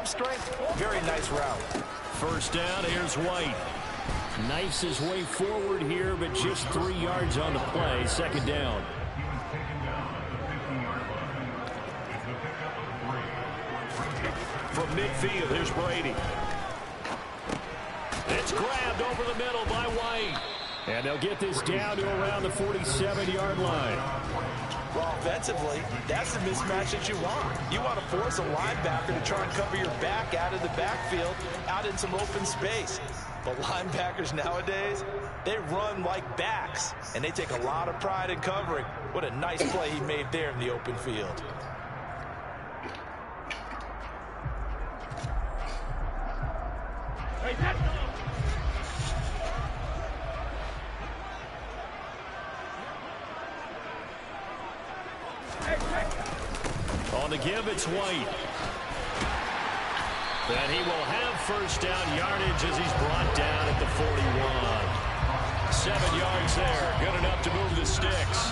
arm strength, very nice route. First down, here's White. Knifes his way forward here, but just 3 yards on the play. Second down. From midfield, here's Brady. It's grabbed over the middle by White. And they'll get this down to around the 47-yard line. Well, offensively, that's the mismatch that you want. You want to force a linebacker to try and cover your back out of the backfield, out in some open space. But linebackers nowadays, they run like backs, and they take a lot of pride in covering. What a nice play he made there in the open field. On the give, it's White. And he will have first down yardage as he's brought down at the 41. 7 yards there. Good enough to move the sticks.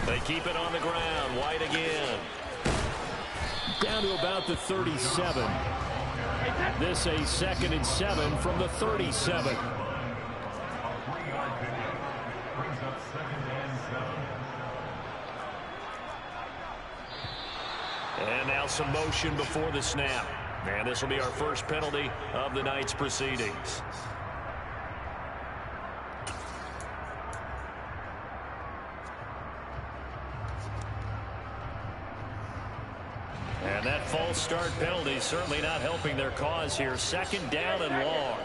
They keep it on the ground. White again. Down to about the 37. This a 2nd and 7 from the 37. And now some motion before the snap. And this will be our first penalty of the night's proceedings. And that false start penalty certainly not helping their cause here. 2nd down and long.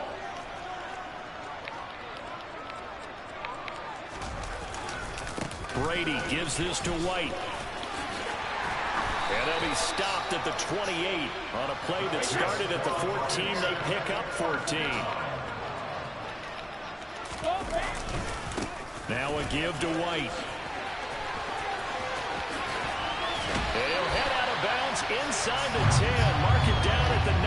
Brady gives this to White. And they'll be stopped at the 28 on a play that started at the 14. They pick up 14. Now a give to White. And he'll head out of bounds inside the 10. Mark it down at the 9.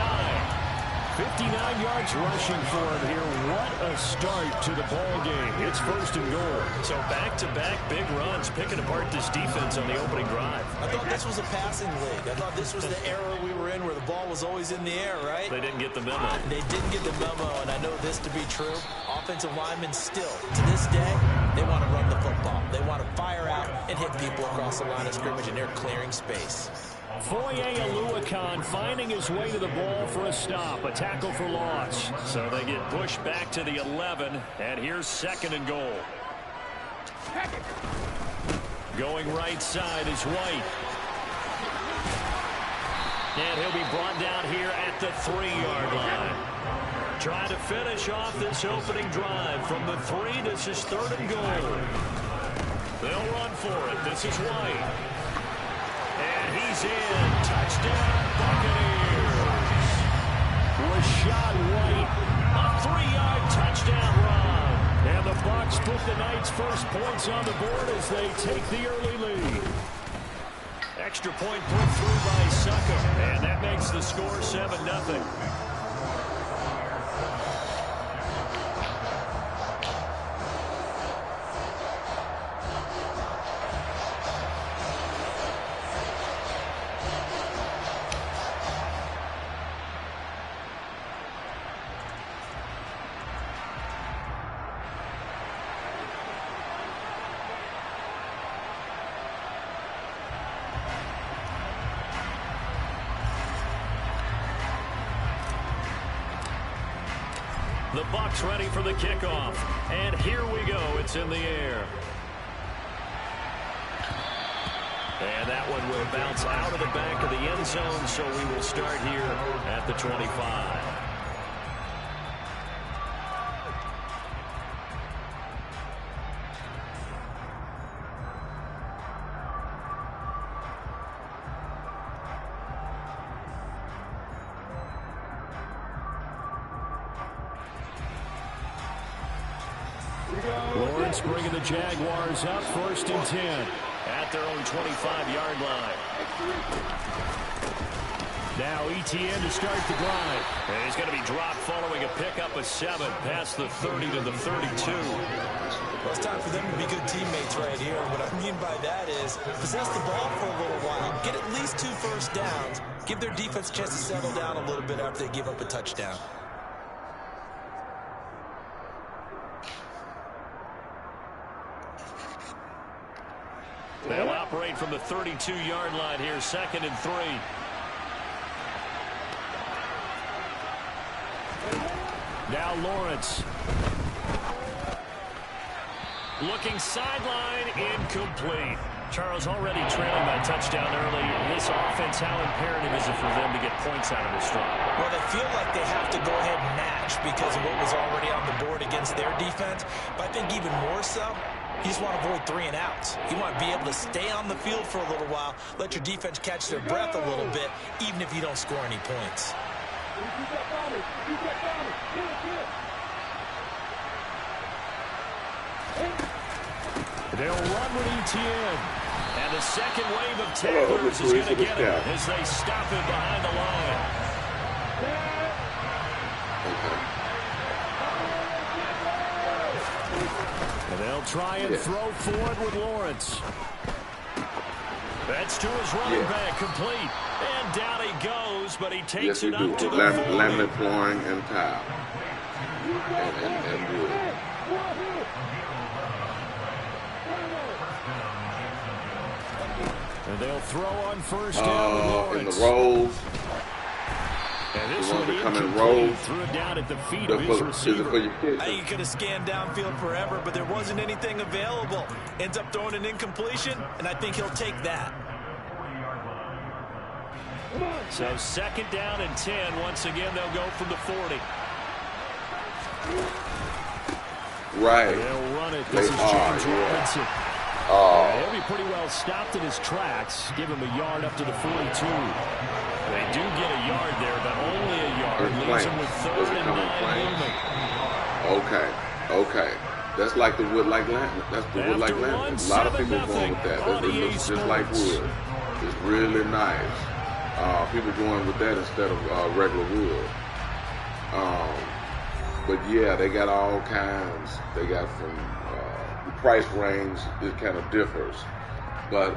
59 yards rushing for him here. What a start to the ball game. It's 1st and goal. So back-to-back big runs, picking apart this defense on the opening drive. I thought this was a passing league. I thought this was the era we were in where the ball was always in the air, right? They didn't get the memo. They didn't get the memo, and I know this to be true. Offensive linemen still, to this day, they want to run the football. They want to fire out and hit people across the line of scrimmage, and they're clearing space. Foye Aluakon finding his way to the ball for a stop. A tackle for loss. So they get pushed back to the 11. And here's 2nd and goal. Going right side is White. And he'll be brought down here at the 3-yard line. Trying to finish off this opening drive from the 3. This is 3rd and goal. They'll run for it. This is White. And he's in. Touchdown, Buccaneers. Rashad White, a 3-yard touchdown run. And the Bucs put the Knights' first points on the board as they take the early lead. Extra point put through by Sucker. And that makes the score 7-0. The Bucs ready for the kickoff. And here we go. It's in the air. And that one will bounce out of the back of the end zone, so we will start here at the 25. Lawrence bringing the Jaguars up 1st and 10 at their own 25-yard line. Now Etienne to start the drive. And he's going to be dropped following a pickup of 7 past the 30 to the 32. Well, it's time for them to be good teammates right here. What I mean by that is possess the ball for a little while, get at least 2 first downs, give their defense a chance to settle down a little bit after they give up a touchdown. They'll operate from the 32-yard line here, 2nd and 3. Now Lawrence. Looking sideline, incomplete. Charles already trailing by touchdown early. This offense, how imperative is it for them to get points out of this drive? Well, they feel like they have to go ahead and match because of what was already on the board against their defense. But I think even more so, you just want to avoid 3 and outs. You want to be able to stay on the field for a little while, let your defense catch their breath a little bit, even if you don't score any points. They'll run with ETN. And the second wave of tacklers is going to get him as they stop him behind the line. And they'll try and throw forward with Lawrence. That's to his running back, complete. And down he goes, but he takes it up to the laminate flooring and tile. And wood. And they'll throw on first down with Lawrence. In the rolls. And this one one to come in rolls. Threw it down at the feet of his receiver. I think he could have scanned downfield forever, but there wasn't anything available. Ends up throwing an incompletion, and I think he'll take that. So 2nd down and 10. Once again, they'll go from the 40. Right. They'll run it. This is James Robinson. He'll be pretty well stopped in his tracks. Give him a yard up to the 42. They do get a yard there, but only a yard. Leaves him with 3rd and 9 moving. Okay. That's like the wood like lamp. That's the wood like lamp. A lot of people are going with that. It looks just like wood. It's really nice. People going with that instead of regular wood. But yeah, they got all kinds. They got from the price range. It kind of differs. But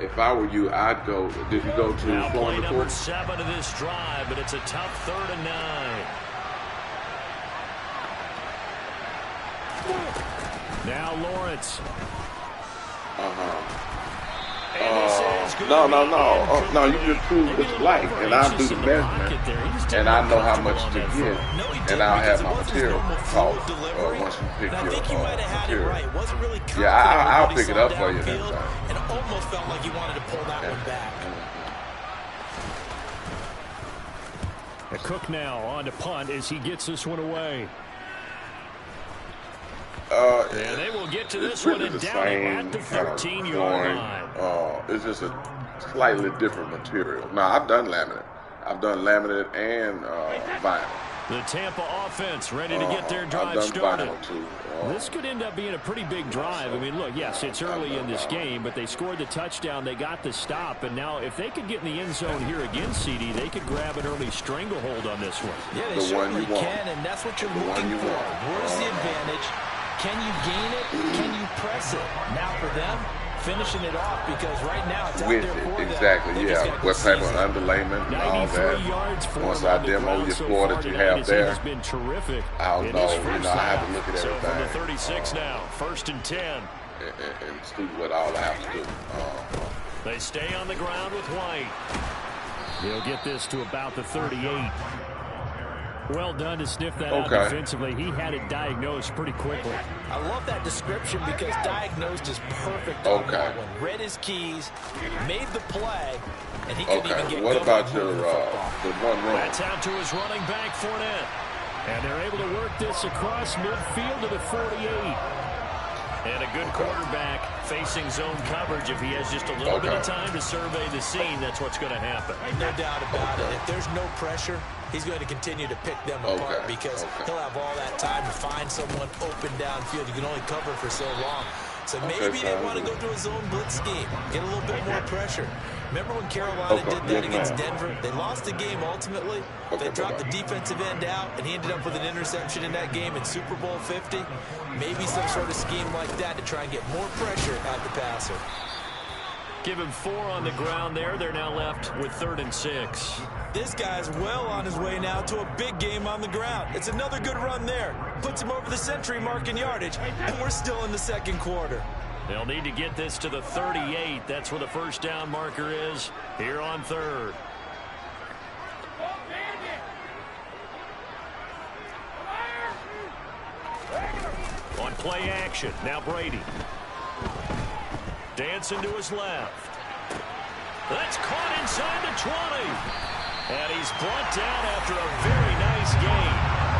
if I were you, I'd go. Did you go to now Florida play Court? number 7 of this drive, but it's a tough 3rd and 9. Now Lawrence. No. You just prove what it's like, and I'll do the measurement, and I know how much to get, and I'll have my material cost once you pick your material. I'll pick it up for you next time. And it almost felt like he wanted to pull that one back. And Cook now on to punt as he gets this one away. And they will get to this one and down at the 13-yard line. It's just a slightly different material. Now, I've done laminate. I've done laminate and vinyl. The Tampa offense ready to get their drive started. This could end up being a pretty big drive. I mean, look, yes, it's early in this game, but they scored the touchdown. They got the stop. And now if they could get in the end zone here again, CD, they could grab an early stranglehold on this one. Yeah, they certainly can, and that's what you're looking for. Where's the advantage? Can you gain it? Can you press it? Now for them, finishing it off because right now it's out there for them. Exactly, yeah. What type of underlayment and all that. Once I demo your floor that you have there, I'll know. I have to look at everything. So from the 36 now, 1st and 10. And see what all I have to do. They stay on the ground with White. He'll get this to about the 38. Well done to sniff that out defensively. He had it diagnosed pretty quickly. I love that description because diagnosed is perfect on that one. Read his keys, made the play, and he couldn't even get what about your the one run? That's out to his running back, Fournette. And they're able to work this across midfield to the 48. And a good quarterback facing zone coverage. If he has just a little bit of time to survey the scene, that's what's going to happen. No doubt about it. If there's no pressure, he's going to continue to pick them apart because he'll have all that time to find someone open downfield. You can only cover for so long. So maybe they want to go to a zone blitz scheme, get a little bit more pressure. Remember when Carolina did that against Denver? They lost the game ultimately. They dropped the defensive end out, and he ended up with an interception in that game in Super Bowl 50. Maybe some sort of scheme like that to try and get more pressure at the passer. Give him 4 on the ground there. They're now left with 3rd and 6. This guy's well on his way now to a big game on the ground. It's another good run there. Puts him over the century mark in yardage, and we're still in the second quarter. They'll need to get this to the 38. That's where the first down marker is here on 3rd. On play action, now Brady. Dancing to his left. That's caught inside the 20. And he's brought down after a very nice gain.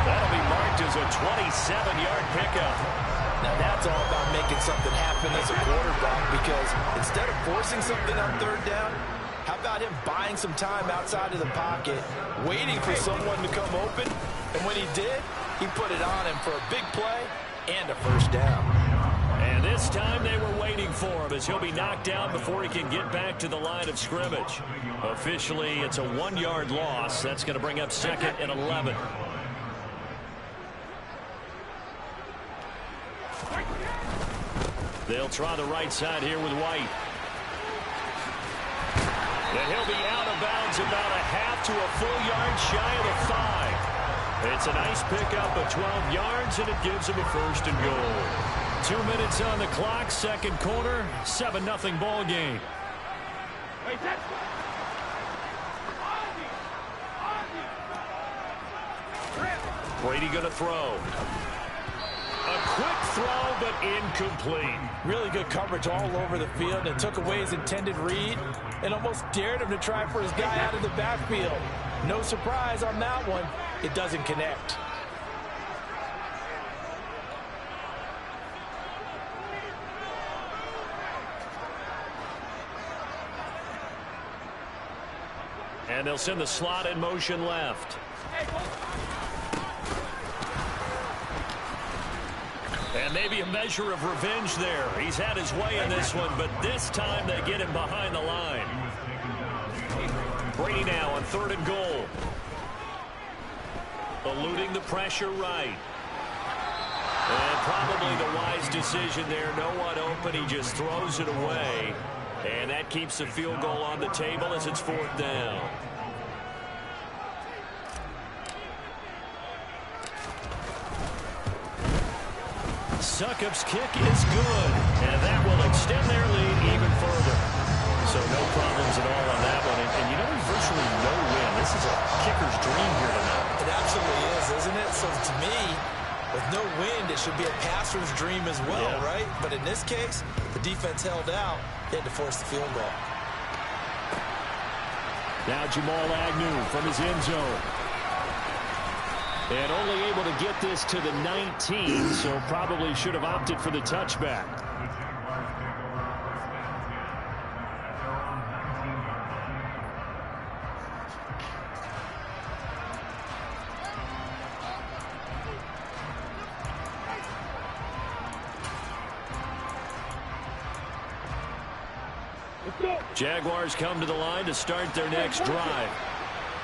That'll be marked as a 27-yard pickup. Now that's all about making something happen as a quarterback, because instead of forcing something on 3rd down, how about him buying some time outside of the pocket, waiting for someone to come open, and when he did, he put it on him for a big play and a first down. And this time they were waiting for him, as he'll be knocked down before he can get back to the line of scrimmage. Officially, it's a 1-yard loss. That's going to bring up 2nd and 11. They'll try the right side here with White. And he'll be out of bounds about a half to a full yard shy of the 5. It's a nice pickup of 12 yards, and it gives him a 1st and goal. 2 minutes on the clock, second quarter, 7-0 ball game. Brady going to throw. A quick throw, but incomplete. Really good coverage all over the field, and took away his intended read and almost dared him to try for his guy out of the backfield. No surprise on that one. It doesn't connect. And they'll send the slot in motion left. And maybe a measure of revenge there. He's had his way in this one, but this time they get him behind the line. Brady now on 3rd and goal. Eluding the pressure right. And probably the wise decision there. No one open. He just throws it away. And that keeps the field goal on the table as it's 4th down. Succop's kick is good, and that will extend their lead even further. So no problems at all on that one. And you know, there's virtually no win. This is a kicker's dream here tonight. It absolutely is, isn't it? So to me, with no wind, it should be a passer's dream as well, right? But in this case, the defense held out. They had to force the field goal. Now Jamal Agnew from his end zone. And only able to get this to the 19, so probably should have opted for the touchback. Jaguars come to the line to start their next drive.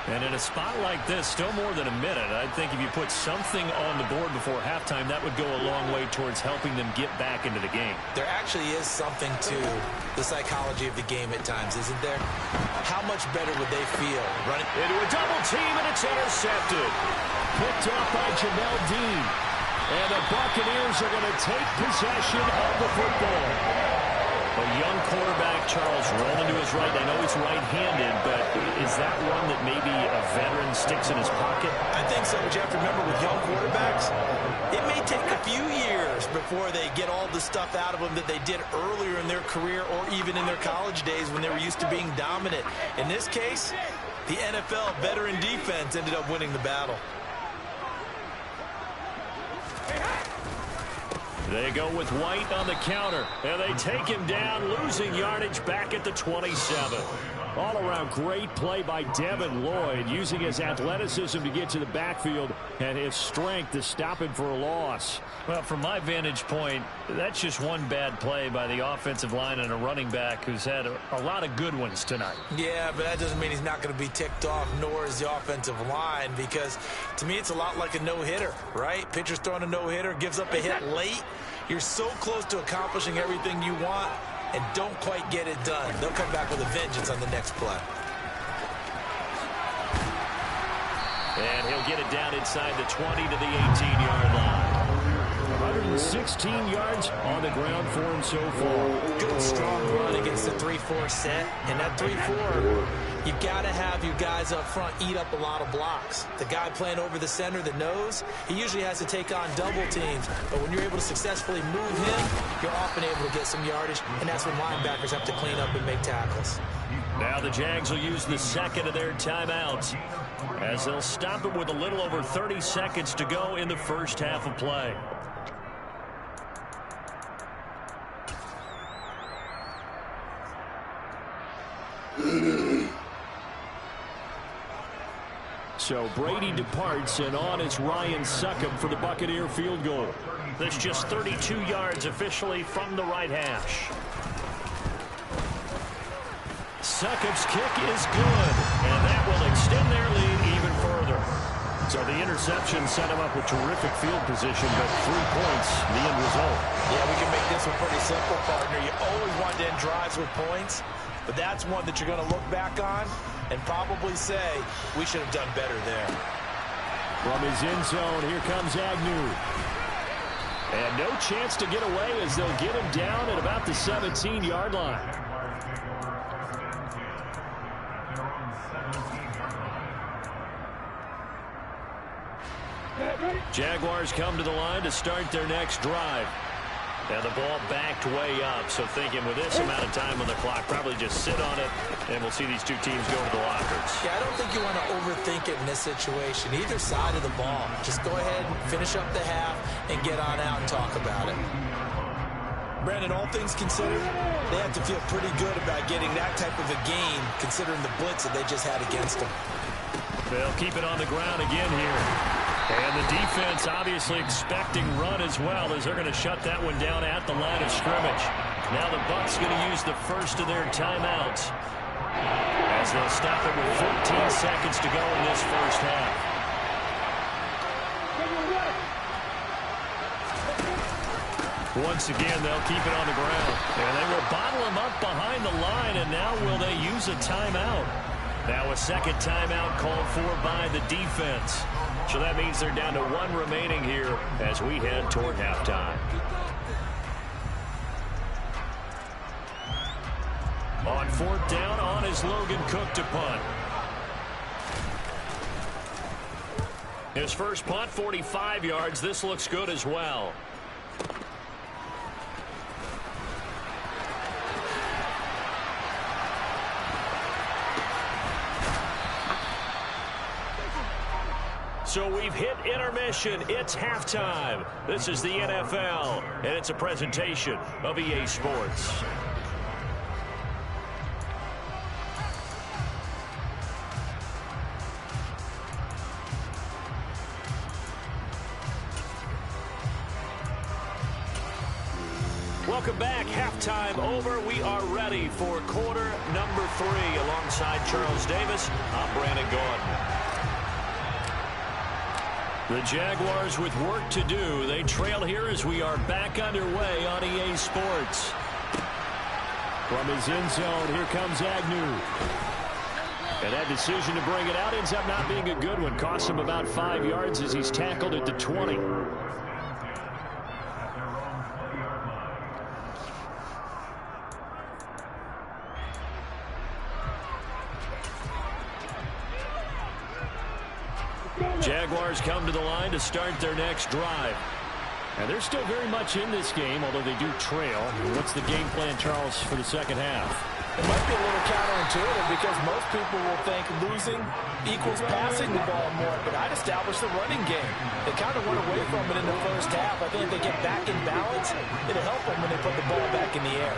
And in a spot like this, still more than a minute, I think if you put something on the board before halftime, that would go a long way towards helping them get back into the game. There actually is something to the psychology of the game at times, isn't there? How much better would they feel running into a double team, and it's intercepted. Picked off by Jamel Dean. And the Buccaneers are going to take possession of the football. A young quarterback, Charles, rolling to his right. I know he's right-handed, but is that one that maybe a veteran sticks in his pocket? I think so, but you have to remember with young quarterbacks, it may take a few years before they get all the stuff out of them that they did earlier in their career or even in their college days when they were used to being dominant. In this case, the NFL veteran defense ended up winning the battle. They go with White on the counter, and they take him down, losing yardage back at the 27. All-around great play by Devin Lloyd, using his athleticism to get to the backfield and his strength to stop him for a loss. Well, from my vantage point, that's just one bad play by the offensive line and a running back who's had a lot of good ones tonight. Yeah, but that doesn't mean he's not going to be ticked off, nor is the offensive line, because to me it's a lot like a no-hitter, right? Pitcher's throwing a no-hitter, gives up a hit late. You're so close to accomplishing everything you want and don't quite get it done. They'll come back with a vengeance on the next play. And he'll get it down inside the 20 to the 18-yard line. 116 yards on the ground for him so far. Good strong run against the 3-4 set. And that 3-4, you've got to have your guys up front eat up a lot of blocks. The guy playing over the center, the nose, he usually has to take on double teams. But when you're able to successfully move him, you're often able to get some yardage. And that's when linebackers have to clean up and make tackles. Now the Jags will use the second of their timeouts, as they'll stop it with a little over 30 seconds to go in the first half of play. So Brady departs, and on is Ryan Succop for the Buccaneer field goal. That's just 32 yards officially from the right hash. Succop's kick is good, and that will extend their lead even further. So the interception set him up with terrific field position, but 3 points, the end result. Yeah, we can make this one pretty simple, partner. You always want to end drives with points, but that's one that you're going to look back on and probably say, we should have done better there. From his end zone, here comes Agnew. And no chance to get away as they'll get him down at about the 17-yard line. Jaguars come to the line to start their next drive. And the ball backed way up, so thinking with this amount of time on the clock, probably just sit on it, and we'll see these two teams go to the lockers. Yeah, I don't think you want to overthink it in this situation, either side of the ball. Just go ahead and finish up the half and get on out and talk about it. Brandon, all things considered, they have to feel pretty good about getting that type of a game, considering the blitz that they just had against them. They'll keep it on the ground again here. And the defense obviously expecting run as well, as they're going to shut that one down at the line of scrimmage. Now the Bucs going to use the first of their timeouts, as they'll stop it with 14 seconds to go in this first half. Once again, they'll keep it on the ground. And they will bottle him up behind the line, and now will they use a timeout? Now a second timeout called for by the defense. So that means they're down to 1 remaining here as we head toward halftime. On 4th down, on is Logan Cook to punt. His first punt, 45 yards. This looks good as well. So we've hit intermission. It's halftime. This is the NFL, and it's a presentation of EA Sports. Welcome back. Halftime over. We are ready for quarter number 3. Alongside Charles Davis, I'm Brandon Gordon. The Jaguars with work to do. They trail here as we are back underway on EA Sports. From his end zone, here comes Agnew. And that decision to bring it out ends up not being a good one. Costs him about 5 yards as he's tackled at the 20. Jaguars come to the line to start their next drive. And they're still very much in this game, although they do trail. What's the game plan, Charles, for the second half? It might be a little counterintuitive because most people will think losing equals passing the ball more, but I'd establish the running game. They kind of went away from it in the first half. I think if they get back in balance, it'll help them when they put the ball back in the air.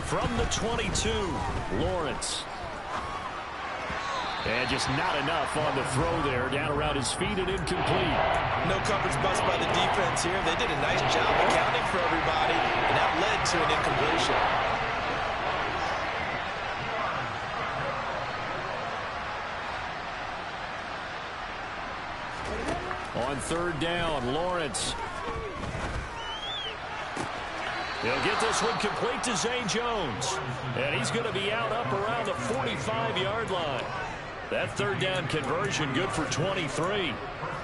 From the 22, Lawrence. And just not enough on the throw there. Down around his feet and incomplete. No coverage bust by the defense here. They did a nice job accounting for everybody, and that led to an incompletion. On third down, Lawrence. He'll get this one complete to Zay Jones. And he's going to be out up around the 45-yard line. That third down conversion good for 23.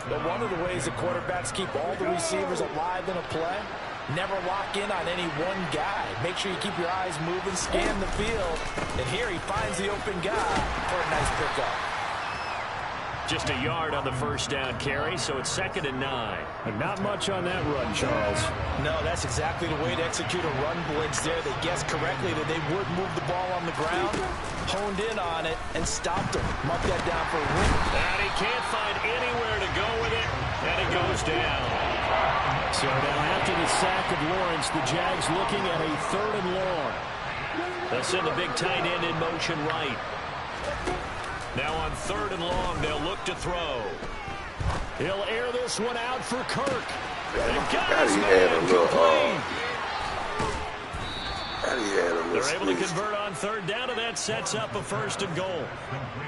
But one of the ways the quarterbacks keep all the receivers alive in a play, never lock in on any one guy. Make sure you keep your eyes moving, scan the field. And here he finds the open guy for a nice pickup. Just a yard on the first down carry, so it's 2nd and 9. But not much on that run, Charles. No, that's exactly the way to execute a run blitz there. They guessed correctly that they would move the ball on the ground, honed in on it, and stopped him. Mark that down for a win. And he can't find anywhere to go with it, and it goes down. So now after the sack of Lawrence, the Jags looking at a 3rd and long. They'll send the big tight end in motion right. Now on 3rd and long, they'll look to throw. He'll air this one out for Kirk. They're able to convert on 3rd down, and that sets up a 1st and goal.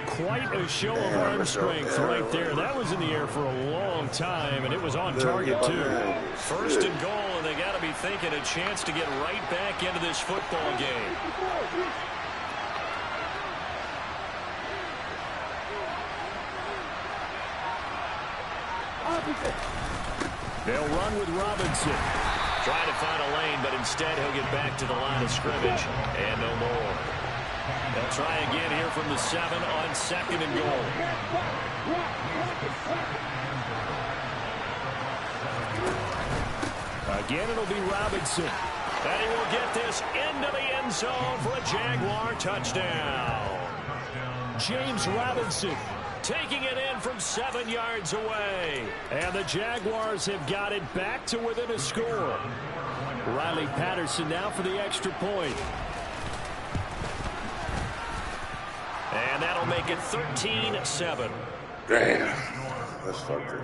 Quite a show of arm strength right there. That was in the air for a long time, and it was on target too. 1st and goal, and they got to be thinking a chance to get right back into this football game. They'll run with Robinson. Trying to find a lane, but instead he'll get back to the line of scrimmage. And no more. They'll try again here from the 7 on 2nd and goal. Again, it'll be Robinson. And he will get this into the end zone for a Jaguar touchdown. James Robinson taking it in from 7 yards away. And the Jaguars have got it back to within a score. Riley Patterson now for the extra point. And that'll make it 13-7. Damn. That's fucked up.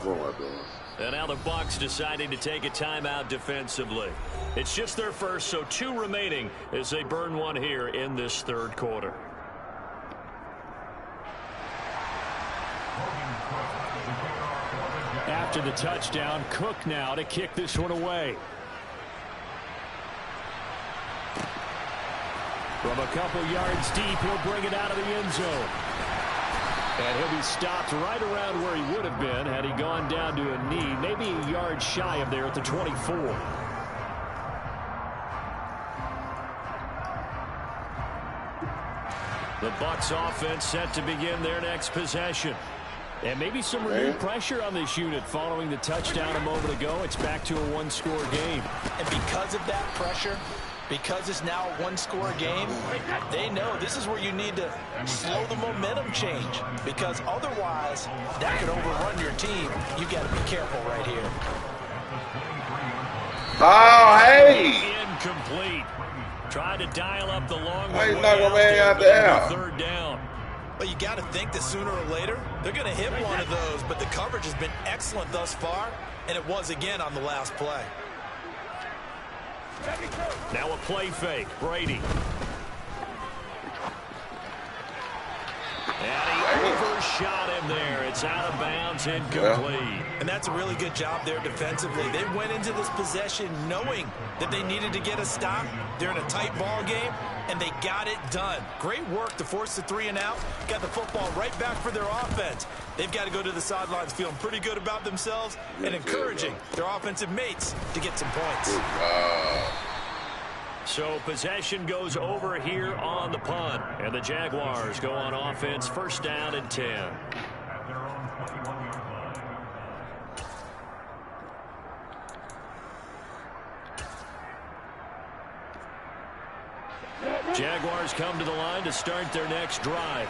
What am I doing? And now the Bucs deciding to take a timeout defensively. It's just their first, so 2 remaining as they burn one here in this 3rd quarter. After the touchdown, Cook now to kick this one away. From a couple yards deep, he'll bring it out of the end zone. And he'll be stopped right around where he would have been had he gone down to a knee, maybe a yard shy of there at the 24. The Bucs offense set to begin their next possession. And maybe some renewed pressure on this unit following the touchdown a moment ago. It's back to a 1-score game. And because of that pressure, because it's now a 1-score game, they know this is where you need to slow the momentum change. Because otherwise, that could overrun your team. You got to be careful right here. Oh, hey! Incomplete. Tried to dial up the long Why way you knock a man out there? 3rd down. Well, you got to think that sooner or later, they're going to hit one of those. But the coverage has been excellent thus far, and it was again on the last play. Now a play fake. Brady. And he overshot him there. It's out of bounds, incomplete. And that's a really good job there defensively. They went into this possession knowing that they needed to get a stop. They're in a tight ball game, and they got it done. Great work to force the 3 and out. Got the football right back for their offense. They've got to go to the sidelines feeling pretty good about themselves and encouraging their offensive mates to get some points. So possession goes over here on the punt. And the Jaguars go on offense, 1st down and 10. Jaguars come to the line to start their next drive.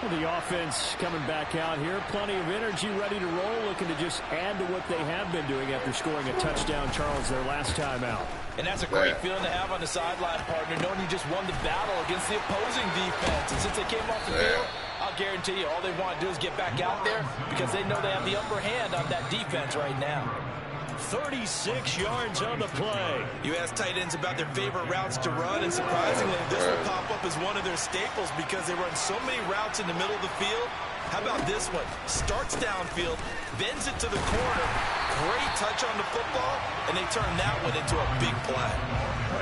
Well, the offense coming back out here. Plenty of energy, ready to roll, looking to just add to what they have been doing after scoring a touchdown, Charles, their last time out. And that's a great feeling to have on the sideline, partner, knowing you just won the battle against the opposing defense. And since they came off the field, I'll guarantee you all they want to do is get back out there because they know they have the upper hand on that defense right now. 36 yards on the play. You ask tight ends about their favorite routes to run, and surprisingly, this will pop up as one of their staples because they run so many routes in the middle of the field. How about this one? Starts downfield, bends it to the corner, great touch on the football, and they turn that one into a big play.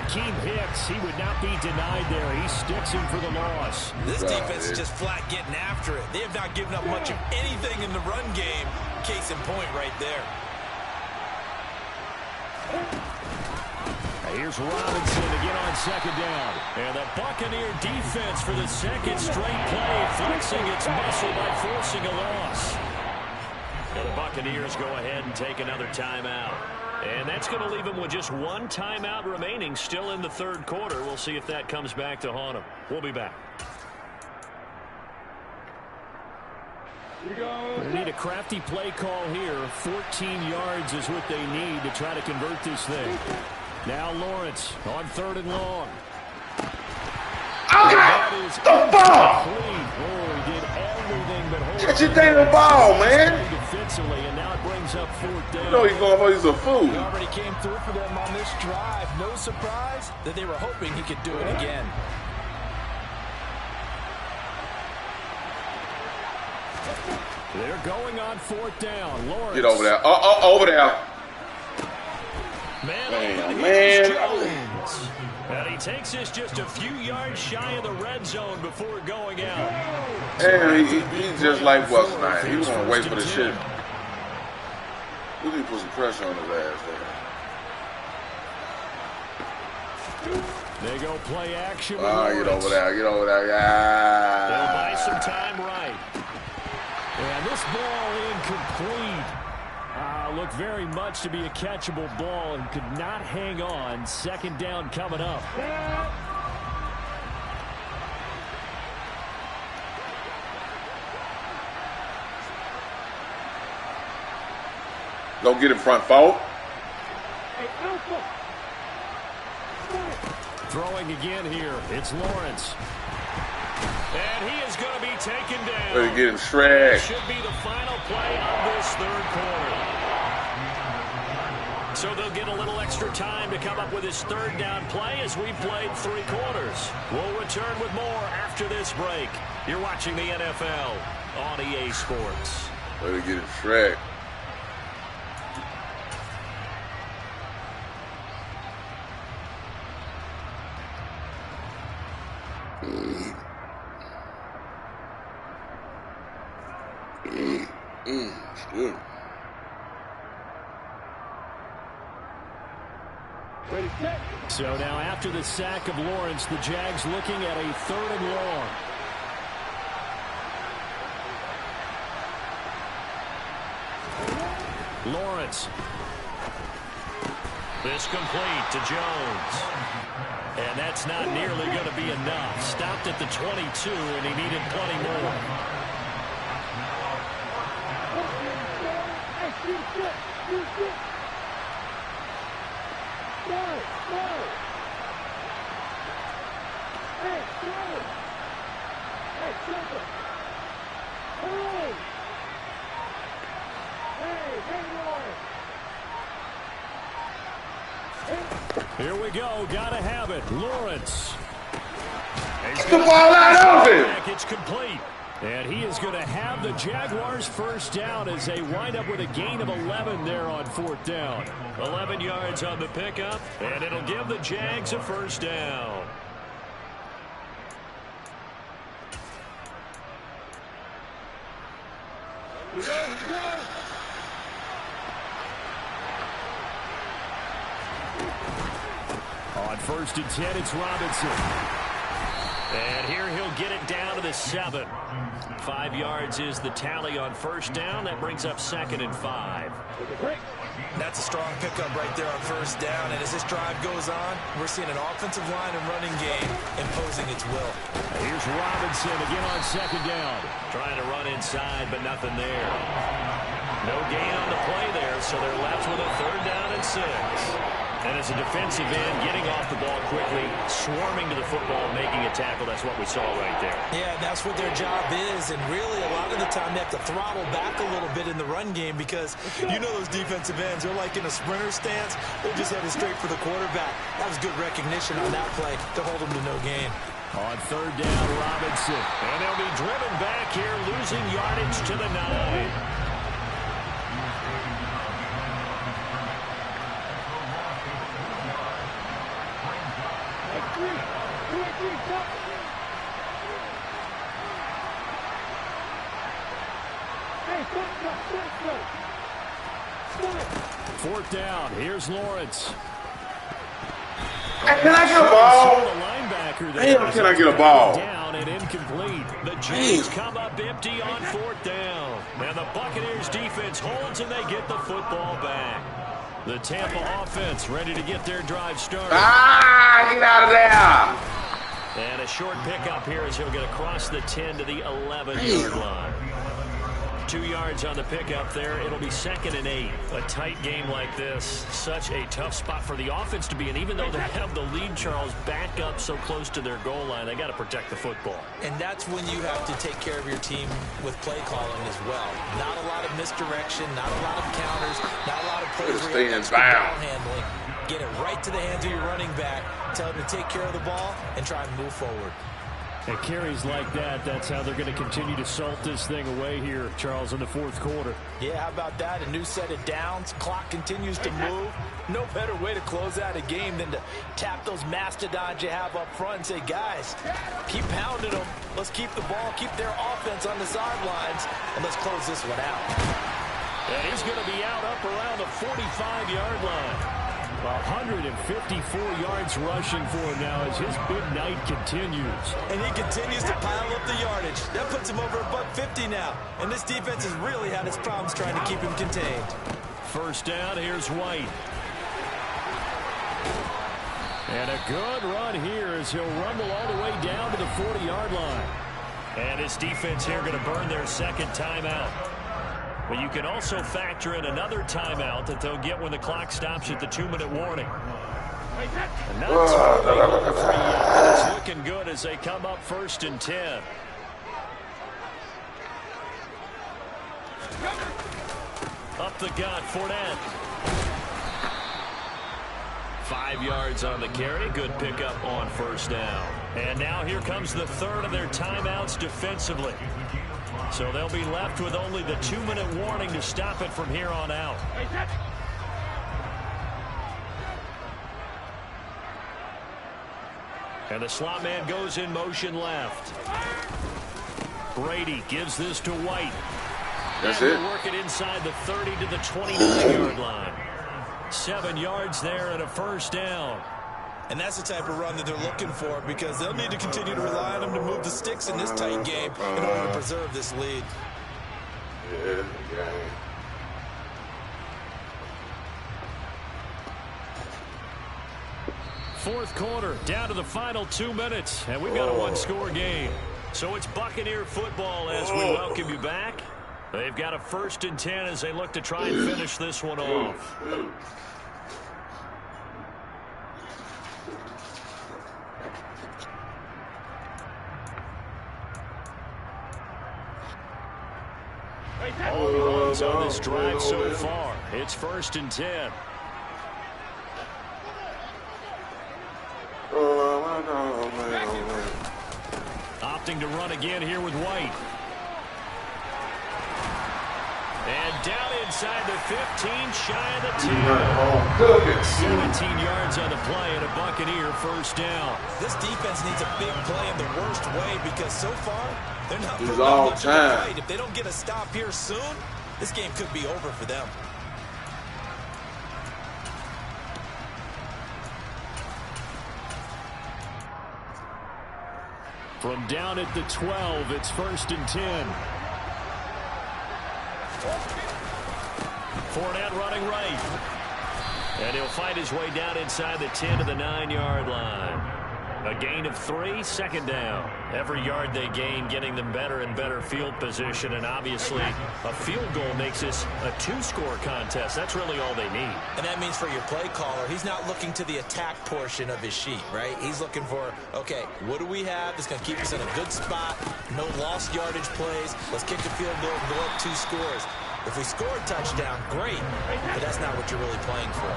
Akeem Hicks, he would not be denied there. He sticks him for the loss. This defense is just flat getting after it. They have not given up much of anything in the run game. Case in point right there. Here's Robinson to get on second down. And the Buccaneer defense for the second straight play, flexing its muscle by forcing a loss. And the Buccaneers go ahead and take another timeout. And that's going to leave them with just one timeout remaining still in the third quarter. We'll see if that comes back to haunt them. We'll be back. They need a crafty play call here. 14 yards is what they need to try to convert this thing. Now Lawrence on 3rd and long. Okay, the ball. Oh, he did everything but hold Catch your damn ball, man. Defensively, and now it brings up 4th down. You know he's going to use a fool. He already came through for them on this drive. No surprise that they were hoping he could do it again. They're going on 4th down. Lawrence. Get over there. Over there. Man. And he takes this just a few yards shy of the red zone before going out. And he's just like what's name. He was going to wait for the shit. We need to put some pressure on his ass there. They go play action. Get over there. Get over there. Yeah. They'll buy some time right. And this ball incomplete. Looked very much to be a catchable ball and could not hang on. 2nd down coming up. Don't get in front, foul. Throwing again here. It's Lawrence. And he is going to be taken down. Better get him shred. Should be the final play of this third quarter. So they'll get a little extra time to come up with his 3rd down play as we played 3 quarters. We'll return with more after this break. You're watching the NFL on EA Sports. Better get him shred. Good. So now after the sack of Lawrence, the Jags looking at a 3rd and long. Lawrence. This complete to Jones. And that's not nearly going to be enough. Stopped at the 22, and he needed plenty more. Here we go. Gotta have it. Lawrence. Get the ball out of him. It's complete. And he is going to have the Jaguars' 1st down as they wind up with a gain of 11 there on 4th down. 11 yards on the pickup, and it'll give the Jags a 1st down. On 1st and 10, it's Robinson. And here he'll get it down to the 7. 5 yards is the tally on first down. That brings up 2nd and 5. That's a strong pickup right there on first down. And as this drive goes on, we're seeing an offensive line and running game imposing its will. Here's Robinson again on 2nd down. Trying to run inside, but nothing there. No gain on the play there, so they're left with a 3rd down and 6. And as a defensive end, getting off the ball quickly, swarming to the football, making a tackle, that's what we saw right there. Yeah, that's what their job is. And really, a lot of the time, they have to throttle back a little bit in the run game because you know those defensive ends, they're like in a sprinter stance. They're just headed straight for the quarterback. That was good recognition on that play to hold them to no gain. On 3rd down, Robinson. And they'll be driven back here, losing yardage to the 9. Fourth down. Here's Lawrence. Hey, can I get a ball? Damn, can I get a ball? Down and incomplete. The Jays come up empty on 4th down. And the Buccaneers defense holds and they get the football back. The Tampa offense ready to get their drive started. Get out of there. And a short pickup here as he'll get across the 10 to the 11-yard line. 2 yards on the pickup there. It'll be 2nd and 8. A tight game like this, such a tough spot for the offense to be in. Even though they have the lead, Charles, back up so close to their goal line, they got to protect the football. And that's when you have to take care of your team with play calling as well. Not a lot of misdirection, not a lot of counters, not a lot of plays where you ball handling. Get it right to the hands of your running back. Tell him to take care of the ball and try and move forward. And carries like that, that's how they're going to continue to salt this thing away here, Charles, in the 4th quarter. Yeah, how about that? A new set of downs. Clock continues to move. No better way to close out a game than to tap those mastodons you have up front and say, guys, keep pounding them. Let's keep the ball, keep their offense on the sidelines, and let's close this one out. And he's going to be out up around the 45-yard line. 154 yards rushing for him now as his big night continues. And he continues to pile up the yardage. That puts him over $150 now. And this defense has really had its problems trying to keep him contained. First down, here's White. And a good run here as he'll rumble all the way down to the 40-yard line. And his defense here going to burn their 2nd timeout. But you can also factor in another timeout that they'll get when the clock stops at the 2-minute warning. And not totally home free yet. It's looking good as they come up 1st and 10. Up the gut, Fournette. 5 yards on the carry. Good pickup on 1st down. And now here comes the 3rd of their timeouts defensively. So they'll be left with only the 2-minute warning to stop it from here on out. And the slot man goes in motion left. Brady gives this to White. That's it. Work it inside the 30 to the 29-yard line. 7 yards there and a 1st down. And that's the type of run that they're looking for because they'll need to continue to rely on them to move the sticks in this tight game in order to preserve this lead. Yeah. Fourth quarter, down to the final 2 minutes, and we've got a one-score game. So it's Buccaneer football as we welcome you back. They've got a 1st and 10 as they look to try and finish this one off. All the runs on this drive so far. It's 1st and 10. Opting to run again here with White. And down inside the 15, shy of the 10. 17 yards on the play and a Buccaneer 1st down. This defense needs a big play in the worst way because so far they're not putting all much time. of a fight. If they don't get a stop here soon, this game could be over for them. From down at the 12, it's 1st and 10. Fournette running right. And he'll find his way down inside the 10 to the 9-yard line. A gain of 3, 2nd down. Every yard they gain getting them better and better field position, and obviously a field goal makes this a 2-score contest. That's really all they need. And that means for your play caller, he's not looking to the attack portion of his sheet, right? He's looking for, okay, what do we have that's going to keep us in a good spot? No lost yardage plays. Let's kick the field goal and go up 2 scores. If we score a touchdown, great, but that's not what you're really playing for.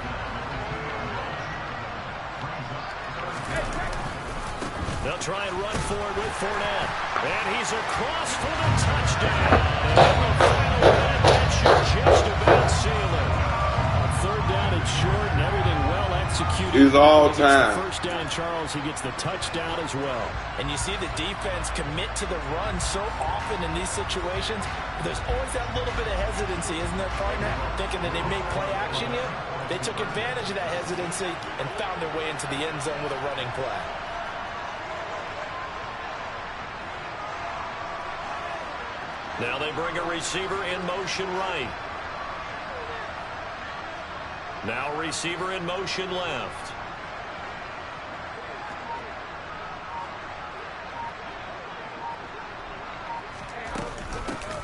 They'll try and run for it with Fournette. And he's across for the touchdown. And in the final minute, that should just about seal it. 3rd down and short, and everything well executed. He's all time. First down, Charles. He gets the touchdown as well. And you see the defense commit to the run so often in these situations. There's always that little bit of hesitancy, isn't there, partner? Thinking that they may play action you. They took advantage of that hesitancy and found their way into the end zone with a running play. Now they bring a receiver in motion right. Now receiver in motion left.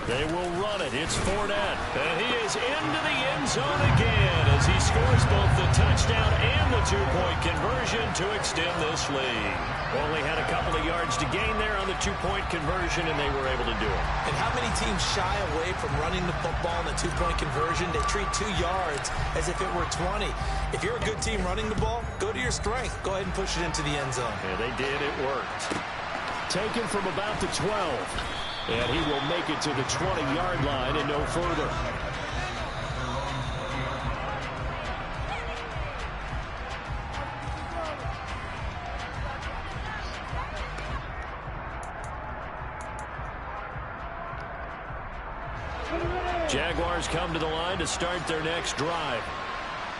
They will run it. It's Fournette. And he is into the end zone again as he scores both the touchdown and the 2-point conversion to extend this lead. Only had a couple of yards to gain there on the 2-point conversion, and they were able to do it. And how many teams shy away from running the football in the 2-point conversion? They treat 2 yards as if it were 20. If you're a good team running the ball, go to your strength. Go ahead and push it into the end zone. Yeah, they did. It worked. Taken from about the 12. And he will make it to the 20-yard line and no further. Jaguars come to the line to start their next drive.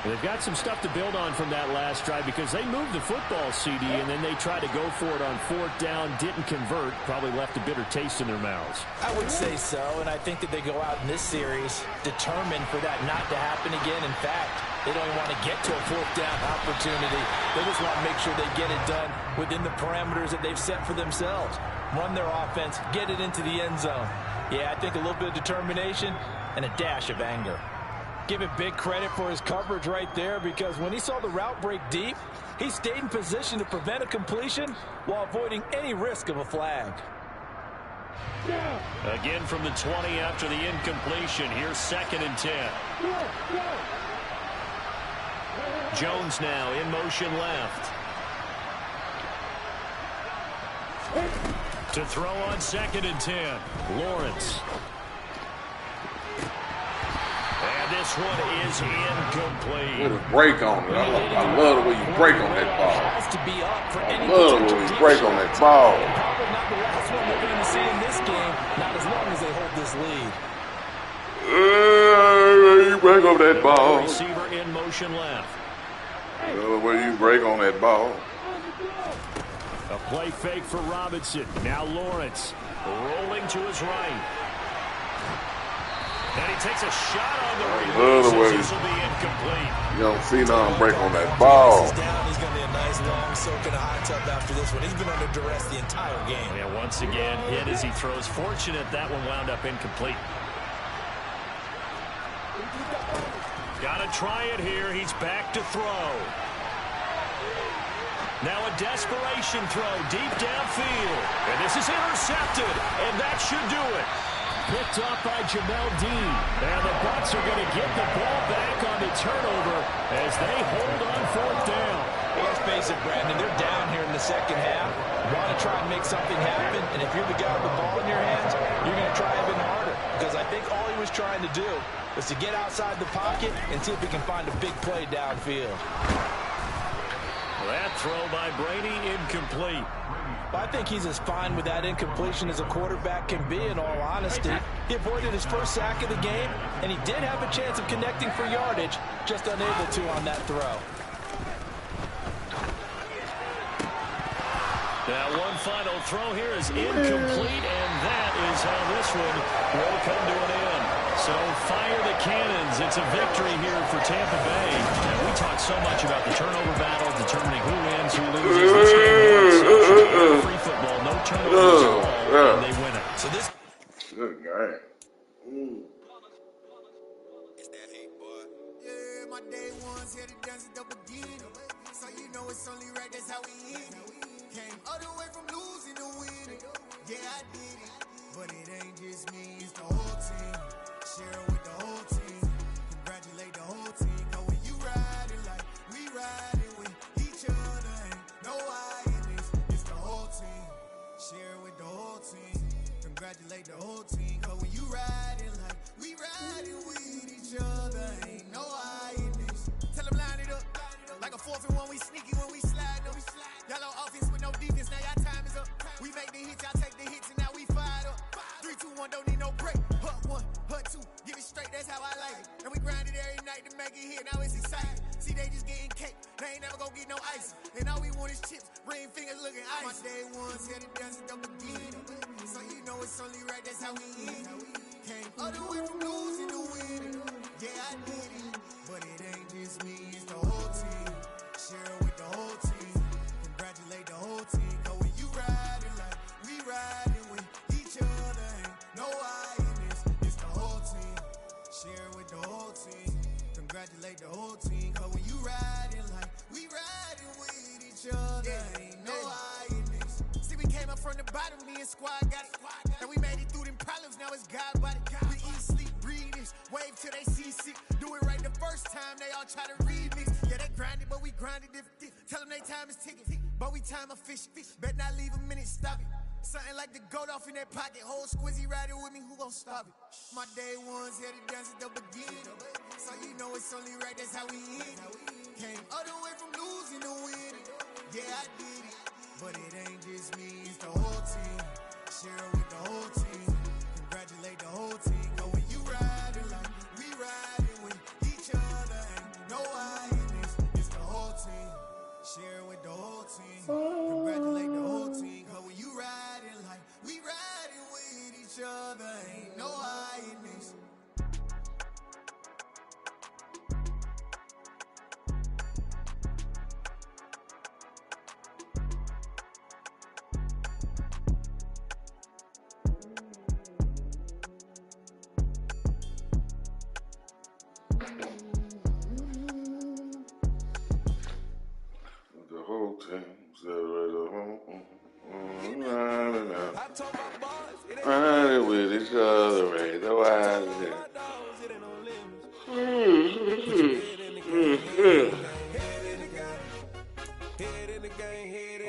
They've got some stuff to build on from that last drive because they moved the football, CD, and then they tried to go for it on 4th down, didn't convert, probably left a bitter taste in their mouths. I would say so, and I think that they go out in this series determined for that not to happen again. In fact, they don't even want to get to a 4th down opportunity. They just want to make sure they get it done within the parameters that they've set for themselves. Run their offense, get it into the end zone. Yeah, I think a little bit of determination and a dash of anger. Give it big credit for his coverage right there, because when he saw the route break deep, he stayed in position to prevent a completion while avoiding any risk of a flag. Again from the 20 after the incompletion. Here's 2nd and 10. Jones now in motion left. To throw on 2nd and 10. Lawrence. And this one is incomplete. With a break on it. I love the way you break on that ball. I love the way you break on that ball. Probably not the last one we're going to see in this game, not as long as they hold this lead. You break on that ball. Receiver in motion left. I love the way you break on that ball. A play fake for Robinson. Now Lawrence rolling to his right. And he takes a shot on the release. This will be incomplete. You don't see nothing break on that ball. He's down. He's going to be a nice long soak in a hot tub after this one. He's been under duress the entire game. Yeah, once again, hit as he throws. Fortunate that one wound up incomplete. Got to try it here. He's back to throw. Now a desperation throw deep downfield. And this is intercepted. And that should do it. Picked off by Jamel Dean. And the Bucs are going to get the ball back on the turnover as they hold on 4th down. Let's face it, Brandon, they're down here in the second half. Want to try and make something happen, and if you're the guy with the ball in your hands, you're going to try even harder. Because I think all he was trying to do was to get outside the pocket and see if he can find a big play downfield. That throw by Brady incomplete. I think he's as fine with that incompletion as a quarterback can be, in all honesty. He avoided his first sack of the game, and he did have a chance of connecting for yardage, just unable to on that throw. That one final throw here is incomplete, and that is how this one will come to an end. So fire the cannons. It's a victory here for Tampa Bay. And we talk so much about the turnover battle, determining who wins, who loses. This game was such free football, no turnovers at all, and they win it. So this good guy. It's that hate, boy. Yeah, my day ones here to dance at the beginning. So you know it's only right, that's how we end it. Came all the way from losing to winning. Yeah, I did it. But it ain't just me, it's the whole team. Share it with the whole team. Congratulate the whole team. Cause when you riding like we riding with each other, ain't no I in this. It's the whole team. Share it with the whole team. Congratulate the whole team. Cause when you riding like we riding with each other, ain't no I in this. Tell them line it up. Like a 4th and 1, we sneaky when we slide them. Y'all on offense with no defense, now y'all time is up. We make the hits, y'all take the hits, and now we fired up. 3, 2, 1, don't need no break. Hut 1, hut 2, give it straight, that's how I like it. And we grind it every night to make it hit, now it's exciting. See, they just getting cake, they ain't never gonna get no ice. And all we want is chips, ring fingers looking ice. My day ones here to dance at the beginning. So you know it's only right, that's how we end it. Came all the way from losing to winning. Yeah, I did it. But it ain't just me, it's the whole team. Share with the whole team. Congratulate the whole team. Cause when you riding like we riding with each other, ain't no I in this. It's the whole team. Share with the whole team. Congratulate the whole team. Cause when you riding like we riding with each other, ain't no I in this. See, we came up from the bottom, me and squad got it. And we made it through them problems, now it's God body. We eat, sleep, breathe this. Wave till they see sick. Do it right the first time, they all try to remix. Yeah, they grinded, but we grinded different. Tell them they time is ticking, but we time a fish. Bet not leave a minute, stop it. Something like the goat off in that pocket. Whole squizzy riding with me, who gon' stop it? My day ones here to dance at the beginning. So you know it's only right, that's how we end it. Came all the way from losing to winning. Yeah, I did it. But it ain't just me, it's the whole team. Share it with the whole team. Congratulate the whole team. Cause when you riding like we riding with each other, ain't no I in this. It's the whole team. Share it with the whole team. Congratulate the whole team. Cause when you riding like we riding with each other, ain't no I in this. The whole team riding with each other, ain't no I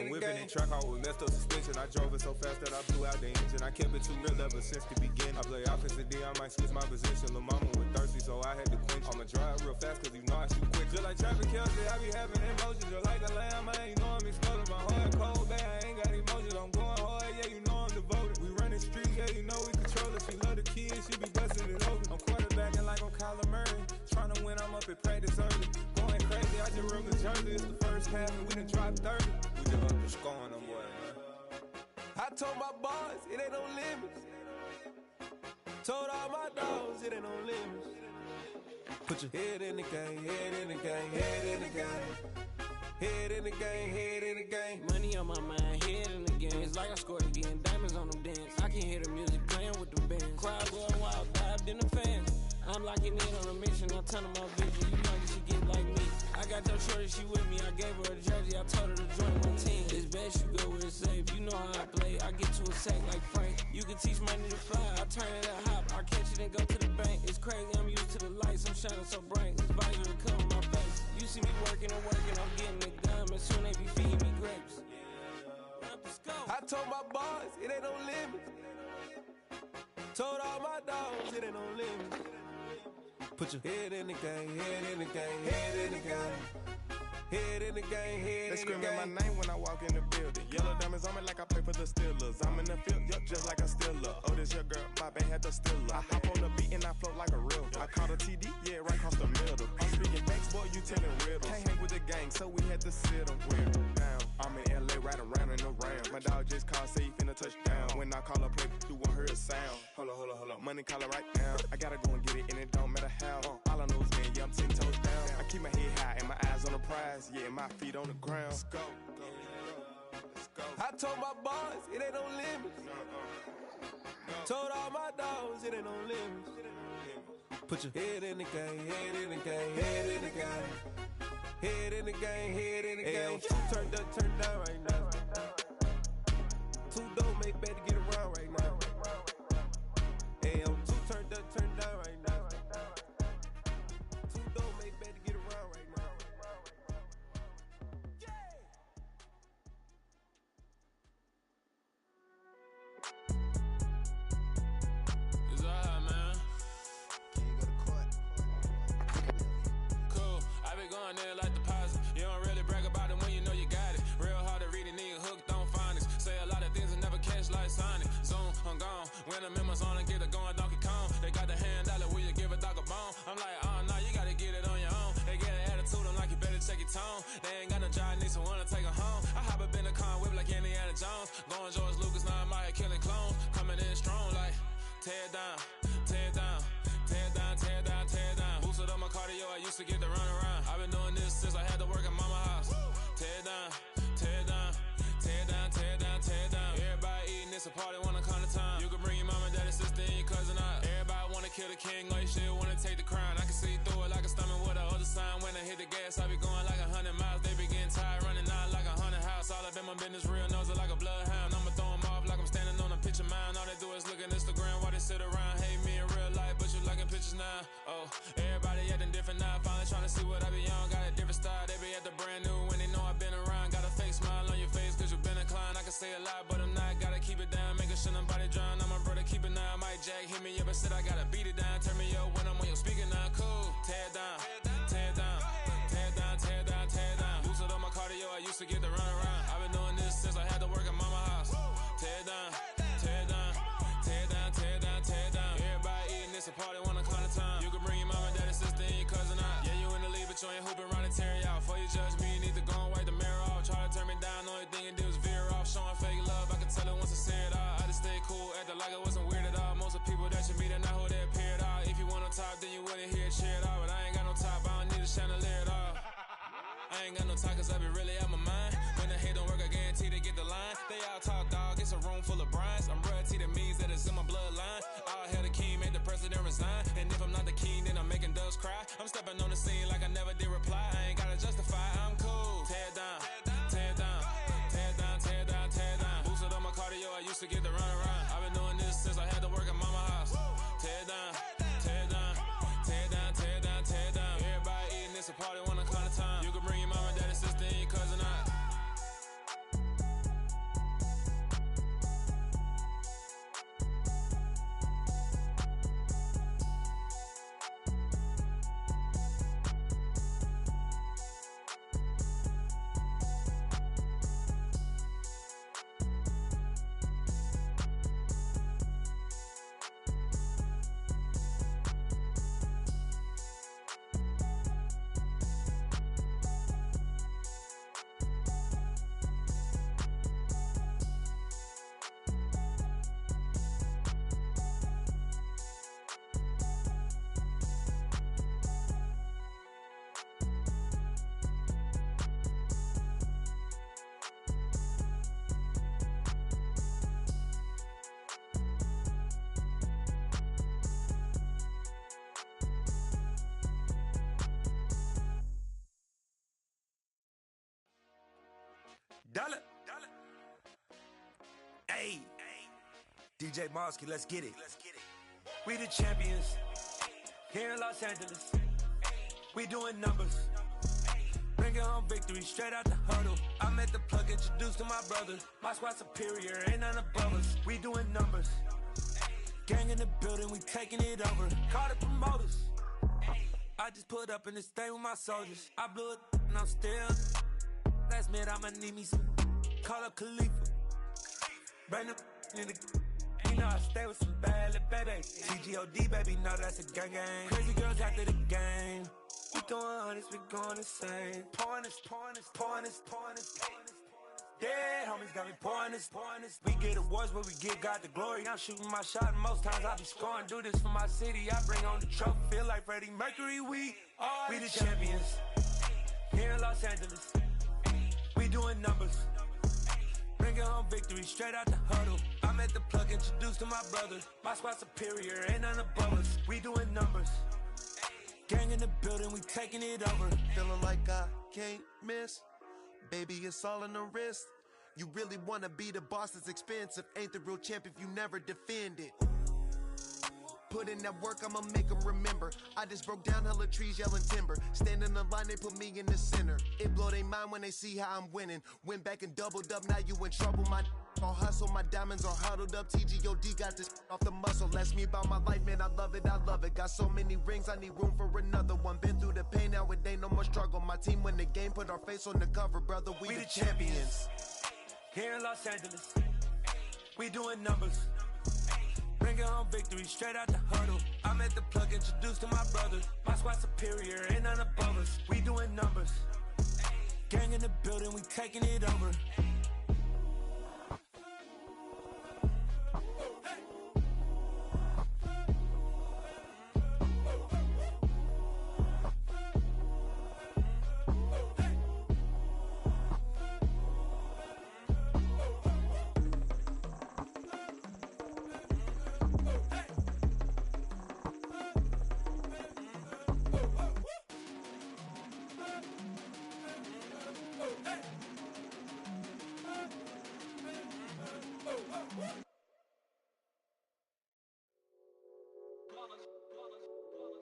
I'm whipping and track out with messed up suspension. I drove it so fast that I blew out the engine. I kept it too real ever since the beginning. I play offense and D, I might switch my position. Lil' mama was thirsty, so I had to quench. I'ma drive real fast cause you know I shoot quick. Just like traffic Kelsey, I be having emotions. Just like a lamb, man, you know I'm exploding. My heart cold, bad, I ain't got emotions. I'm going hard, yeah, you know I'm devoted. We running streets, yeah, you know we control it. She love the kids, she be busting it open. I'm quarterbacking like I'm Kyler Murray. Trying to win, I'm up at practice early. Going crazy, I just run the jersey. It's the first half and we done dropped 30. We just up the score on them boys, man. I told my boys, it ain't no limits. Told all my dogs, it ain't no limits. Put your head in the game, head in the game, head in the game. Head in the game, head in the game. Money on my mind, head in the game. It's like I scored again, diamonds on them dance. I can hear the music playing with the bands. Crowd going wild, dived in the fans. I'm locking in on a mission, I'm turning my vision. You know she get like me. I got your shorty, she with me. I gave her a jersey, I told her to join my team. It's best you go where it's safe. You know how I play. I get to a sack like Frank. You can teach money to fly. I turn it up hop. I catch it and go to the bank. It's crazy, I'm used to the lights. I'm shining so bright. This visor will cover my face. You see me working and working, I'm getting it done. But soon they be feeding me grapes. I told my boys, it ain't no limits. Told all my dogs, it ain't no limits. Put your head in the game, head in the game, head in the game. Head in the game, head in the game. They screaming my name when I walk in the building. Yellow diamonds on me like I play for the Steelers. I'm in the field, yup, just like a Steeler. Oh, this your girl, my band had the Steeler. I hop on the beat and I float like a real. I caught a TD, yeah, right across the middle. I'm speaking facts, boy, you telling riddles. Can't hang with the gang, so we had to sit them down. I'm in LA, riding around in the Ram. My dog just called, say he finna touchdown. When I call up, play, you won't hear a sound. Hold up. Money caller right now. I gotta go and get it, and it don't matter how. All I know is, man, yeah, I'm 10 toes down. I keep my head high and my eyes on the prize. Yeah, my feet on the ground. Let's go. I told my boys, it ain't no limits. Told all my dogs, it ain't no limits. Put your head in the game, head in the game, head in the game. Head in the game, head in the game. Turn down right now. Two dope make better get around right now. Hey, I'm two turn down right now. Two dope make better get around right now. It's alright, man. Can you go to court? Cool, I been going there like deposit. You don't really brag about it when you know you got it. Real hard to read a nigga hooked on phonics. Say a lot of things and never catch like Sonic. Zoom, I'm gone. When the memos on and get it going Donkey Kong. They got the $100, will you give a dog a bone? I'm like, oh no, you gotta get it on your own. They get an attitude, I'm like, you better check your tone. They ain't got no job, need someone to take her home. I hop up in the car, whip like Indiana Jones. Going George Lucas, now I'm out here killing clones. Coming in strong like, tear down, tear down, tear down, tear down, tear down. Boosted up my cardio, I used to get to run around. I've been doing this since I had to work at mama house. Tear down, tear down, tear down, tear down, tear down. Everybody eating, it's a party, wanna come to time. You can bring your mama, daddy, sister, and your cousin out. Everybody wanna kill the king, or you shit wanna take the crown. I can see through it like a stomach with a other sign. When I hit the gas, I be going like 100 miles. They be getting tired, running out like 100 house. All up in my business, real nose it like a bloodhound. I'ma throw 'em off like I'm standing on a picture mound. All they do is look at Instagram while they sit around. Hate me in real life, but you liking pictures now. Oh, everybody acting different now. Finally trying to see what I be on. Got a different style, they be at the brand new when they know I've been around. Got a fake smile on your face cause you been inclined. I can say a lot, but I'm not. Gotta keep it down, making sure nobody drown. I'm a brother, keep it now. I might jack, hit me up and said I gotta beat it down. Turn me up when I'm on your speaker now. Cool, tear down, tear down, tear down, tear down, tear down. Boosted up my cardio, I used to get to run around. I've been doing this since I had to work at mama house. Tear down, tear down, tear down, tear down, tear down. Everybody eating, it's a party, wanna come to time. You can bring your mama, daddy, sister, and your cousin out. Yeah, you in the league, but you ain't hooping around and tear you out. Before you judge me, you need to go and wipe the mirror off. Try to turn me down, only thing you did was veer off. Showing fake love, I can tell it once I see it all. I just stay cool, acting like it wasn't weird at all. Most of the people that you meet are not who they appear at all. If you want on top, then you wouldn't hear it cheer at all. But I ain't got no top, I don't need a chandelier at all. I ain't got no time cause I be really out my mind. When the hate don't work, I guarantee they get the line. They all talk dog, it's a room full of brinds. I'm royalty, that means that it's in my bloodline. All hail the king, made the president resign. And if I'm not the king, then I'm making doves cry. I'm stepping on the scene like I never did reply. I ain't gotta justify, I'm cool. Tear down, tear down, tear down, tear down, tear down. Boosted up my cardio, I used to get to run around. I've been doing this since I had to work at mama house. Tear down, tear down, tear down, tear down, tear down. Everybody eating, it's a party, wanna come to time. You can bring your mama, daddy, sister, and your cousin out. Dollar. Hey. DJ Mosky, let's get it. We the champions here in Los Angeles. We doing numbers. Bringing home victory straight out the huddle. I'm at the plug, introduced to my brother. My squad superior, ain't none above us. We doing numbers. Gang in the building, we taking it over. Call the promoters. I just put up in this thing with my soldiers. I blew it and I'm still. Last minute, I'ma need me some. Call up Khalifa. Bring them in the. You know I stay with some bad little baby. TGOD, baby, know that's a gang gang. Crazy girls after the game. We throwing hundreds, we going insane. Pouring this. Dead homies got me pouring this. We get awards, but we give God the glory. I'm shooting my shot, and most times I be scoring. Do this for my city, I bring on the trophy. Feel like Freddie Mercury, we the champions. Here in Los Angeles, we doing numbers. Bringing home victory straight out the huddle. I'm at the plug, introduced to my brothers. My squad superior, ain't none above us. We doing numbers. Gang in the building, we taking it over. Feeling like I can't miss. Baby, it's all in the wrist. You really wanna be the boss, it's expensive. Ain't the real champ if you never defend it. Put in that work, I'ma make them remember. I just broke down hella trees, yelling timber. Stand in the line, they put me in the center. It blow their mind when they see how I'm winning. Went back and doubled up, now you in trouble. My all hustle, my diamonds are huddled up. TGOD got this off the muscle. Ask me about my life, man, I love it, I love it. Got so many rings, I need room for another one. Been through the pain, now it ain't no more struggle. My team win the game, put our face on the cover, brother, we the champions. Here in Los Angeles, we doing numbers. Bringing home victory straight out the huddle. I'm at the plug, introduced to my brothers. My squad superior, ain't none above us. We doing numbers. Gang in the building, we taking it over.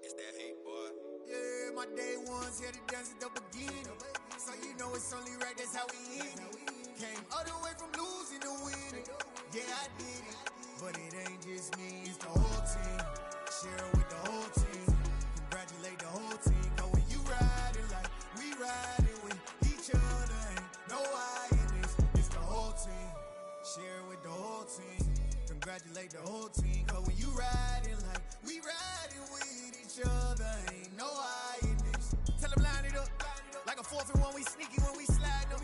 It's that hate, boy. Yeah, my day ones here to dance at the beginning. So you know it's only right, that's how we end it. Came all the way from losing to winning. Yeah, I did it. But it ain't just me, it's the whole team. Share it with the whole team. Congratulate the whole team. Cause when you riding like we riding with each other, ain't no I in this. It's the whole team. Share it with the whole team. Congratulate the whole team. Cause when you riding like we riding with each other, ain't no I in this. Tell them line it up. Like a 4th and 1, we sneaky when we slide them.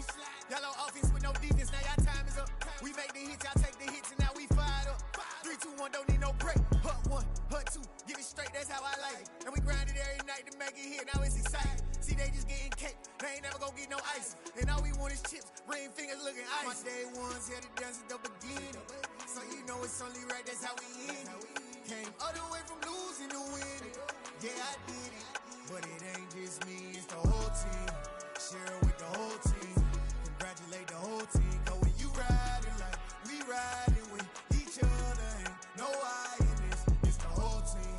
Yellow offense with no defense, now y'all time is up. We make the hits, y'all take the hits, and now we fired up. 3, 2, 1, don't need no break. Hut 1, hut 2, give it straight, that's how I like it. And we grind it every night to make it hit, now it's exciting. See, they just getting cake, they ain't never gonna get no ice. And all we want is chips, ring fingers looking ice. My day ones here to dance at the beginning. So you know it's only right, that's how we end it. Came all the way from losing to winning. Yeah, I did it. But it ain't just me, it's the whole team. Share it with the whole team. Congratulate the whole team. Cause when you riding like we riding with each other, ain't no I in this. It's the whole team.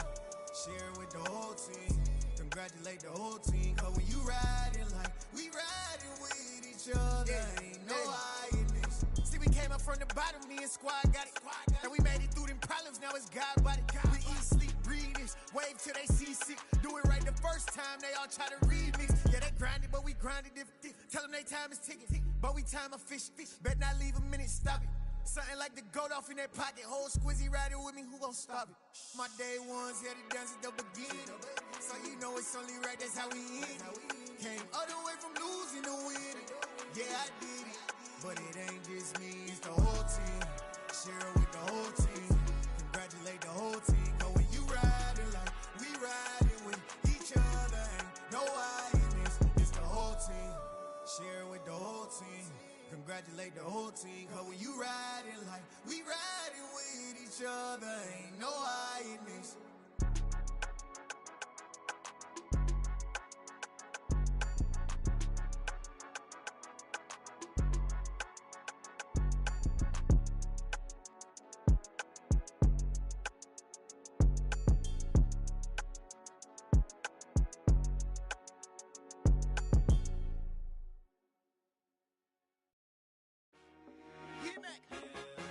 Share it with the whole team. Congratulate the whole team. Cause when you riding like we riding with each other, ain't no I in this. See, we came up from the bottom, me and squad got it. And we made it through them problems, now it's God body. We eat, sleep, breathe this. Wave till they see sick. Do it right the first time, they all try to remix. Yeah, they grinded, but we grinded different. Tell them they time is ticking, but we time a fish. Bet not leave a minute, stop it. Something like the goat off in their pocket. Whole squizzy riding with me, who gon' stop it? My day ones here to dance at the beginning. So you know it's only right, that's how we end it. Came all the way from losing to winning. Yeah, I did it. But it ain't just me, it's the whole team. Share it with the whole team. Congratulate the whole team. Cause when you riding like we riding with each other, ain't no I in this. It's the whole team. Share it with the whole team. Congratulate the whole team. Cause when you riding like we riding with each other, ain't no I in this.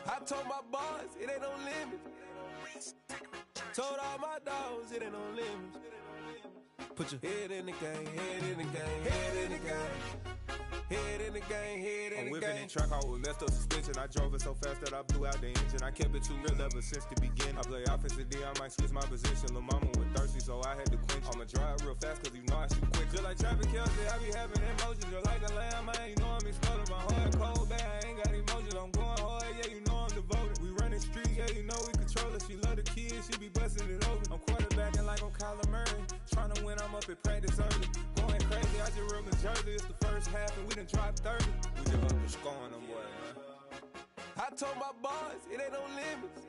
I told my boys, it ain't no limits. Told all my dogs, it ain't no limits. Put your head in the game, head in the game, head in the game. Head in the game, head in the game. I'm whipping in track, I was messed up suspension. I drove it so fast that I blew out the engine. I kept it too real ever since the beginning. I play offensive D, I might switch my position. Lil' mama was thirsty, so I had to quench. I'ma drive real fast, cause you know I shoot quick. Just like traffic Kelsey, I be having emotions. Just like a lamb, man, you know I'm exploding. My heart cold, bad. up at practice early. Going crazy, I just remember Jersey. It's the first half and we done dropped 30. We just up and scoring them, boy, man. I told my boys, it ain't no limits.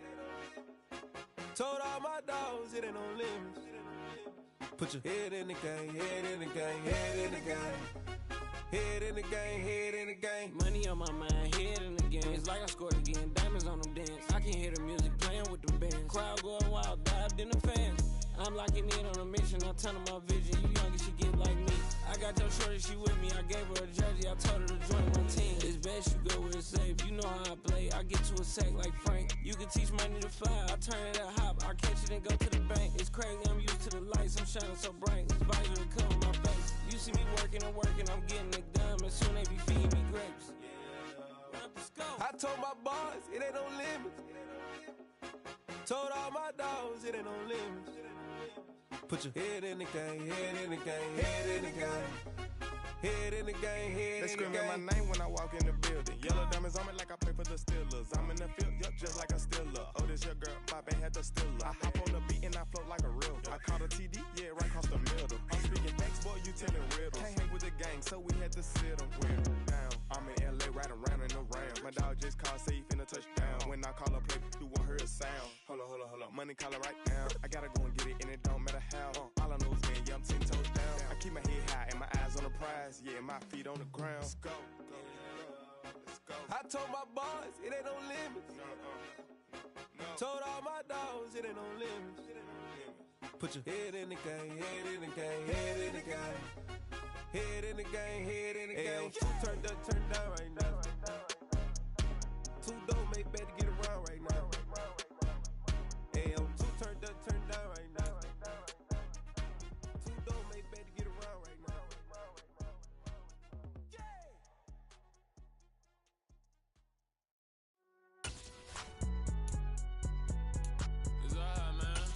Told all my dogs, it ain't no limits. Put your head in the game, head in the game, head in the game. Head in the game, head in the game. Money on my mind, head in the game. It's like I scored again, diamonds on them dance. I can hear the music playing with them bands. Crowd going wild, dived in the fans. I'm locking in on a mission, I tell her my vision. You young and she get like me. I got your shorty, she with me. I gave her a jersey, I told her to join my team. It's best you go where it's safe. You know how I play. I get to a sack like Frank. You can teach money to fly. I turn it at hop. I catch it and go to the bank. It's crazy, I'm used to the lights. I'm shining so bright. This visor will come on my face. You see me working and working. I'm getting it done. And soon they be feeding me grapes. I told my boys, it ain't no limits. Told all my dogs, it ain't no limits. Put your head in the game, head in the game, head in the game. Head in the game, head in the game. They screaming my name when I walk in the building. Yellow diamonds on me like I play for the Steelers. I'm in the field, yup, just like a Steeler. Oh, this your girl, Bobby had the Steeler. I hop on the beat and I float like a river. I caught a TD, yeah, right across the middle. I'm speaking facts, boy, you telling riddles. Can't hang with the gang, so we had to sit them down. I'm in LA, riding around in the round. My dog just called, say he finna touchdown. When I call a play, you won't hear a sound. Hold on. Money calling right now. I gotta go and get it, and it don't matter how. All I know is, man, yeah, I'm 10 toes down. I keep my head high and my eyes on the prize. Yeah, my feet on the ground. Let's go. I told my boys, it ain't no limits. Told all my dogs, it ain't no limits. Put your head in the game, head in the game, head in the game. Head in the game, head in the game. Two turned up, turned down right now. Two don't make bet to get around right now. Hey, I'm two turned up, turned down right now. Two don't make bet to get around right now. It's alright, man.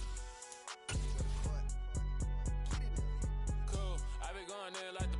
Cool. I been going there like